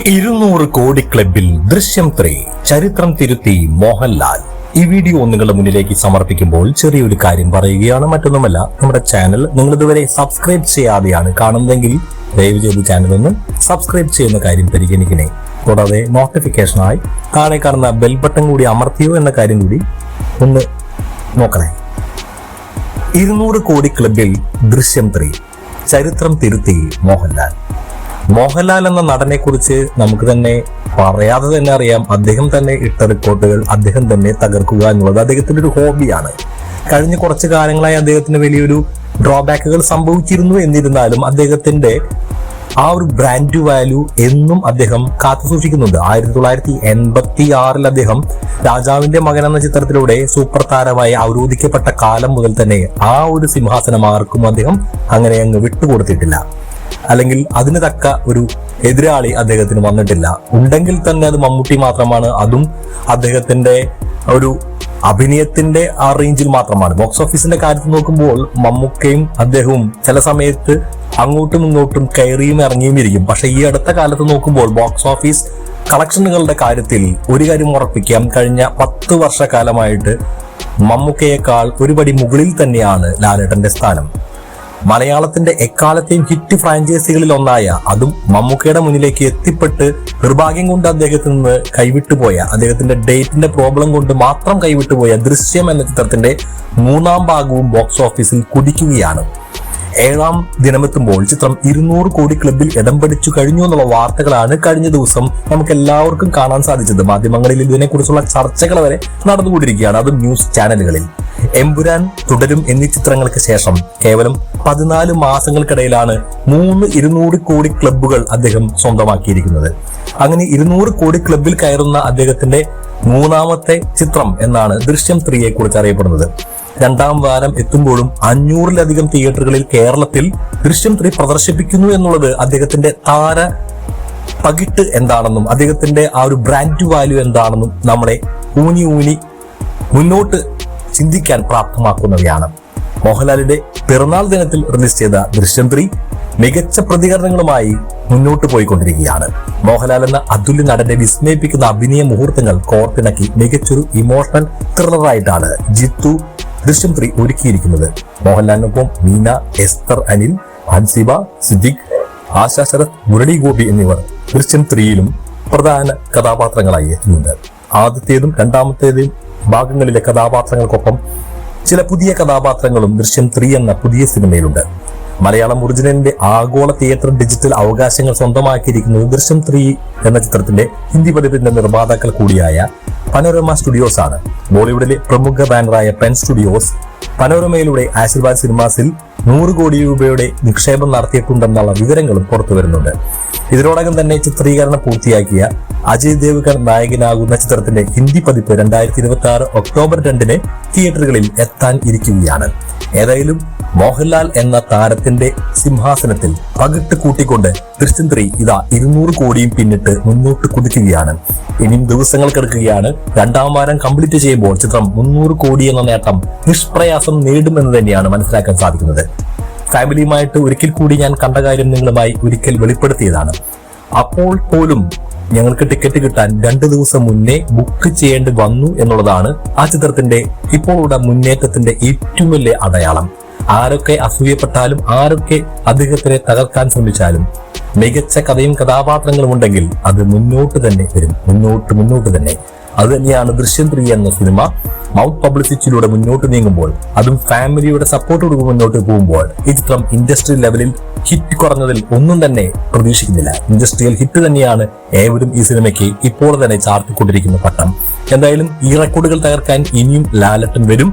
200 കോടി ക്ലബിൽ ദൃശ്യം 3 ചരിത്രം തിരുത്തി മോഹൻലാൽ. ഈ വീഡിയോ നിങ്ങളുടെ മുന്നിലേക്ക് സമർപ്പിക്കുമ്പോൾ ചെറിയൊരു കാര്യം പറയുകയാണ്. മറ്റൊന്നുമല്ല, നമ്മുടെ ചാനൽ നിങ്ങൾ ഇതുവരെ സബ്സ്ക്രൈബ് ചെയ്യാതെയാണ് കാണുന്നതെങ്കിൽ ദയവ് ചെയ്ത് ചാനൽ ഒന്ന് സബ്സ്ക്രൈബ് ചെയ്യുന്ന കാര്യം പരിഗണിക്കണേ. കൂടാതെ നോട്ടിഫിക്കേഷനായി താഴെ കാണുന്ന ബെൽ ബട്ടൺ കൂടി അമർത്തിയോ എന്ന കാര്യം കൂടി ഒന്ന് നോക്കണേ. 200 കോടി ക്ലബിൽ ദൃശ്യം 3 ചരിത്രം തിരുത്തി മോഹൻലാൽ. മോഹൻലാൽ എന്ന നടനെ കുറിച്ച് നമുക്ക് തന്നെ പറയാതെ തന്നെ അറിയാം. അദ്ദേഹം തന്നെ ഇട്ട റിപ്പോർട്ടുകൾ അദ്ദേഹം തന്നെ തകർക്കുക എന്നുള്ളത് അദ്ദേഹത്തിന്റെ ഒരു ഹോബിയാണ്. കഴിഞ്ഞ കുറച്ചു കാലങ്ങളായി അദ്ദേഹത്തിന് വലിയൊരു ഡ്രോബാക്കുകൾ സംഭവിച്ചിരുന്നു. എന്നിരുന്നാലും അദ്ദേഹത്തിന്റെ ആ ഒരു ബ്രാൻഡ് വാല്യൂ എന്നും അദ്ദേഹം കാത്തു സൂക്ഷിക്കുന്നുണ്ട്. 1986 അദ്ദേഹം രാജാവിന്റെ മകൻ എന്ന ചിത്രത്തിലൂടെ സൂപ്പർ താരമായി അവരോധിക്കപ്പെട്ട കാലം മുതൽ തന്നെ ആ ഒരു സിംഹാസനം ആർക്കും അദ്ദേഹം അങ്ങനെ അങ്ങ് വിട്ടുകൊടുത്തിട്ടില്ല. അല്ലെങ്കിൽ അതിന് തക്ക ഒരു എതിരാളി അദ്ദേഹത്തിന് വന്നിട്ടില്ല. ഉണ്ടെങ്കിൽ തന്നെ അത് മമ്മൂട്ടി മാത്രമാണ്. അതും അദ്ദേഹത്തിന്റെ ഒരു അഭിനയത്തിന്റെ ആ റേഞ്ചിൽ മാത്രമാണ്. ബോക്സ് ഓഫീസിന്റെ കാര്യത്തിൽ നോക്കുമ്പോൾ മമ്മൂക്കയും അദ്ദേഹവും ചില സമയത്ത് അങ്ങോട്ടും ഇങ്ങോട്ടും കയറിയും ഇറങ്ങിയും ഇരിക്കും. പക്ഷെ ഈ അടുത്ത കാലത്ത് നോക്കുമ്പോൾ ബോക്സ് ഓഫീസ് കളക്ഷനുകളുടെ കാര്യത്തിൽ ഒരു കാര്യം ഉറപ്പിക്കാം, കഴിഞ്ഞ 10 വർഷക്കാലമായിട്ട് മമ്മൂക്കയേക്കാൾ ഒരുപടി മുകളിൽ തന്നെയാണ് ലാലേട്ടന്റെ സ്ഥാനം. മലയാളത്തിന്റെ എക്കാലത്തെയും ഹിറ്റ് ഫ്രാഞ്ചൈസികളിൽ ഒന്നായ, അതും മമ്മൂക്കയുടെ മുന്നിലേക്ക് എത്തിപ്പെട്ട് നിർഭാഗ്യം കൊണ്ട് അദ്ദേഹത്തിൽ നിന്ന് കൈവിട്ടുപോയ, അദ്ദേഹത്തിന്റെ ഡേറ്റിന്റെ പ്രോബ്ലം കൊണ്ട് മാത്രം കൈവിട്ടുപോയ ദൃശ്യം എന്ന ചിത്രത്തിന്റെ 3ാം ഭാഗവും ബോക്സ് ഓഫീസിൽ കുതിക്കുകയാണ്. 7ാം ദിനമെത്തുമ്പോൾ ചിത്രം 200 കോടി ക്ലബിൽ ഇടം പിടിച്ചു കഴിഞ്ഞു എന്നുള്ള വാർത്തകളാണ് കഴിഞ്ഞ ദിവസം നമുക്ക് എല്ലാവർക്കും കാണാൻ സാധിച്ചത്. മാധ്യമങ്ങളിൽ ഇതിനെക്കുറിച്ചുള്ള ചർച്ചകൾ വരെ നടന്നുകൊണ്ടിരിക്കുകയാണ്, അതും ന്യൂസ് ചാനലുകളിൽ. എമ്പുരാൻ, തുടരും എന്നീ ചിത്രങ്ങൾക്ക് ശേഷം കേവലം 14 മാസങ്ങൾക്കിടയിലാണ് 3 200 കോടി ക്ലബ്ബുകൾ അദ്ദേഹം സ്വന്തമാക്കിയിരിക്കുന്നത്. അങ്ങനെ 200 കോടി ക്ലബിൽ കയറുന്ന അദ്ദേഹത്തിന്റെ 3ാമത്തെ ചിത്രം എന്നാണ് ദൃശ്യം 3യെ കുറിച്ച് അറിയപ്പെടുന്നത്. 2ാം വാരം എത്തുമ്പോഴും 500-ലധികം തിയേറ്ററുകളിൽ കേരളത്തിൽ ദൃശ്യം 3 പ്രദർശിപ്പിക്കുന്നു എന്നുള്ളത് അദ്ദേഹത്തിന്റെ താര പകിട്ട് എന്താണെന്നും അദ്ദേഹത്തിന്റെ ആ ഒരു ബ്രാൻഡ് വാല്യൂ എന്താണെന്നും നമ്മളെ ഊന്നി മുന്നോട്ട് ചിന്തിക്കാൻ പ്രാപ്തമാക്കുന്നവയാണ്. മോഹൻലാലിന്റെ പിറന്നാൾ ദിനത്തിൽ റിലീസ് ചെയ്ത ദൃശ്യം 3 മികച്ച പ്രതികരണങ്ങളുമായി മുന്നോട്ട് പോയിക്കൊണ്ടിരിക്കുകയാണ്. മോഹൻലാൽ എന്ന അതുല്യ നടനെ വിസ്മയിപ്പിക്കുന്ന അഭിനയ മുഹൂർത്തങ്ങൾ കോർത്തിണക്കി മികച്ചൊരു ഇമോഷണൽ ത്രില്ലറായിട്ടാണ് ജിത്തു ദൃശ്യം 3 ഒരുക്കിയിരിക്കുന്നത്. മോഹൻലാലിനൊപ്പം മീന, എസ്തർ അനിൽ, ഹൻസിബ, സിദ്ദിഖ്, ആശാ ശരത്, മുരളി ഗോപി എന്നിവർ ദൃശ്യം 3യിലും പ്രധാന കഥാപാത്രങ്ങളായി എത്തുന്നുണ്ട്. ആദ്യത്തേതും 2ാമത്തേതും ഭാഗങ്ങളിലെ കഥാപാത്രങ്ങൾക്കൊപ്പം ചില പുതിയ കഥാപാത്രങ്ങളും ദൃശ്യം 3 എന്ന പുതിയ സിനിമയിലുണ്ട്. മലയാളം ഒറിജിനലിന്റെ ആഗോള തിയേറ്റർ ഡിജിറ്റൽ അവകാശങ്ങൾ സ്വന്തമാക്കിയിരിക്കുന്നത് ദൃശ്യം 3 എന്ന ചിത്രത്തിന്റെ ഹിന്ദി പതിപ്പിന്റെ നിർമ്മാതാക്കൾ കൂടിയായ പനോരമ സ്റ്റുഡിയോസ് ആണ്. ബോളിവുഡിലെ പ്രമുഖ ബാനറായ പെൻ സ്റ്റുഡിയോസ് പനോരമയിലൂടെ ആശീർവാദ് സിനിമാസിൽ 100 കോടി രൂപയുടെ നിക്ഷേപം നടത്തിയിട്ടുണ്ടെന്നുള്ള വിവരങ്ങളും പുറത്തു വരുന്നുണ്ട്. ഇതിനോടകം തന്നെ ചിത്രീകരണം പൂർത്തിയാക്കിയ അജയ് ദേവ്ഗൺ നായകനാകുന്ന ചിത്രത്തിന്റെ ഹിന്ദി പതിപ്പ് 2026 ഒക്ടോബർ 2 തിയേറ്ററുകളിൽ എത്താൻ ഇരിക്കുകയാണ്. ഏതായാലും മോഹൻലാൽ എന്ന താരത്തിന്റെ സിംഹാസനത്തിൽ പകിട്ട് കൂട്ടിക്കൊണ്ട് ദൃശ്യം 3 ഇതാ 200 കോടിയും പിന്നിട്ട് മുന്നോട്ട് കുതിക്കുകയാണ്. ഇനിയും ദിവസങ്ങൾ കിടക്കുകയാണ്. 2ാം വാരം കംപ്ലീറ്റ് ചെയ്യുമ്പോൾ ചിത്രം 300 കോടി എന്ന നേട്ടം നിഷ്പ്രയാസം നേടുമെന്ന് തന്നെയാണ് മനസ്സിലാക്കാൻ സാധിക്കുന്നത്. ഫാമിലിയുമായിട്ട് ഒരിക്കൽ കൂടി ഞാൻ കണ്ട കാര്യം നിങ്ങളുമായി ഒരിക്കൽ വെളിപ്പെടുത്തിയതാണ്. അപ്പോൾ പോലും ഞങ്ങൾക്ക് ടിക്കറ്റ് കിട്ടാൻ 2 ദിവസം മുന്നേ ബുക്ക് ചെയ്യേണ്ടി വന്നു എന്നുള്ളതാണ് ആ ചിത്രത്തിന്റെ ഇപ്പോഴുള്ള മുന്നേറ്റത്തിന്റെ ഏറ്റവും വലിയ അടയാളം. ആരൊക്കെ അസൂയപ്പെട്ടാലും ആരൊക്കെ അദ്ദേഹത്തിനെ തകർക്കാൻ ശ്രമിച്ചാലും മികച്ച കഥയും കഥാപാത്രങ്ങളും ഉണ്ടെങ്കിൽ അത് മുന്നോട്ട് തന്നെ വരും. മുന്നോട്ട് തന്നെ. അത് തന്നെയാണ് ദൃശ്യം 3 എന്ന സിനിമ മൗത്ത് പബ്ലിസിറ്റിയിലൂടെ മുന്നോട്ട് നീങ്ങുമ്പോൾ, അതും ഫാമിലിയുടെ സപ്പോർട്ടോട് മുന്നോട്ട് പോകുമ്പോൾ ഈ ചിത്രം ഇൻഡസ്ട്രി ലെവലിൽ ഹിറ്റ് കുറഞ്ഞതിൽ ഒന്നും തന്നെ പ്രതീക്ഷിക്കുന്നില്ല. ഇൻഡസ്ട്രിയൽ ഹിറ്റ് തന്നെയാണ് ഏവരും ഈ സിനിമയ്ക്ക് ഇപ്പോൾ തന്നെ ചാർത്തിക്കൊണ്ടിരിക്കുന്ന പട്ടം. എന്തായാലും ഈ റെക്കോർഡുകൾ തകർക്കാൻ ഇനിയും ലാലേട്ടൻ വരും.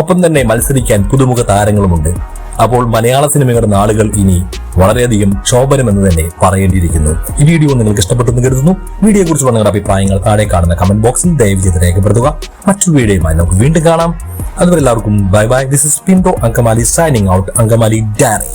ഒപ്പം തന്നെ മത്സരിക്കാൻ പുതുമുഖ താരങ്ങളുമുണ്ട്. അപ്പോൾ മലയാള സിനിമയുടെ നാളുകൾ ഇനി വളരെയധികം ശോഭനമെന്ന് തന്നെ പറയേണ്ടിയിരിക്കുന്നു. ഈ വീഡിയോ നിങ്ങൾക്ക് ഇഷ്ടപ്പെട്ടെന്ന് കരുതുന്നു. വീഡിയോയെ കുറിച്ചുള്ള നിങ്ങളുടെ അഭിപ്രായങ്ങൾ താഴെ കാണുന്ന കമന്റ് ബോക്സിൽ ദയവ് ചെയ്ത് രേഖപ്പെടുത്തുക. മറ്റൊരു വീഡിയോയുമായി നമുക്ക് വീണ്ടും കാണാം. അതുവരെ എല്ലാവർക്കും bye bye. This is Pindo Angamaly signing out. Angamaly diary.